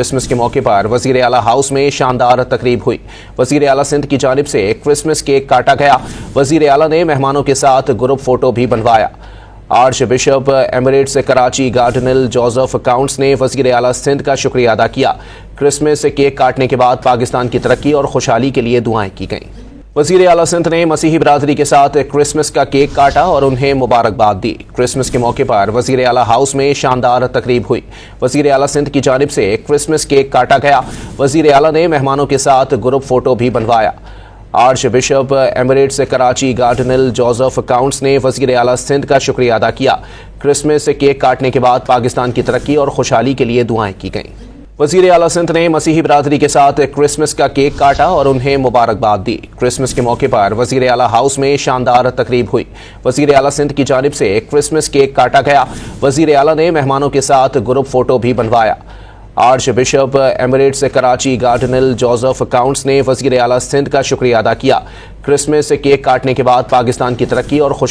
Christmas کے موقع پر وزیر اعلیٰ ہاؤس میں شاندار تقریب ہوئی۔ وزیر اعلیٰ سندھ کی جانب سے کرسمس کیک کاٹا گیا۔ وزیر اعلیٰ نے مہمانوں کے ساتھ گروپ فوٹو بھی بنوایا۔ Archbishop emeritus Karachi cardinal Joseph Coutts نے وزیر اعلیٰ سندھ کا شکریہ ادا کیا۔ کرسمس کیک کاٹنے کے بعد پاکستان کی ترقی اور خوشحالی کے لیے دعائیں کی گئیں۔ وزیر اعلیٰ سندھ نے مسیحی برادری کے ساتھ کرسمس کا کیک کاٹا اور انہیں مبارکباد دی۔ کرسمس کے موقع پر وزیر اعلیٰ ہاؤس میں شاندار تقریب ہوئی۔ وزیر اعلیٰ سندھ کی جانب سے کرسمس کیک کاٹا گیا۔ وزیر اعلیٰ نے مہمانوں کے ساتھ گروپ فوٹو بھی بنوایا۔ Archbishop emeritus Karachi cardinal Joseph Coutts نے وزیر اعلیٰ سندھ کا شکریہ ادا کیا۔ کرسمس کیک کاٹنے کے بعد پاکستان کی ترقی اور خوشحالی کے لیے دعائیں کی گئیں۔ وزیر اعلیٰ سندھ نے مسیحی برادری کے ساتھ کرسمس کا کیک کاٹا اور انہیں مبارکباد دی۔ کرسمس کے موقع پر وزیر اعلیٰ ہاؤس میں شاندار تقریب ہوئی۔ وزیر اعلیٰ سندھ کی جانب سے کرسمس کیک کاٹا گیا۔ وزیر اعلیٰ نے مہمانوں کے ساتھ گروپ فوٹو بھی بنوایا۔ Archbishop emeritus Karachi cardinal Joseph Coutts نے وزیر اعلیٰ سندھ کا شکریہ ادا کیا۔ کرسمس کیک کاٹنے کے بعد پاکستان کی ترقی اور خوشحالی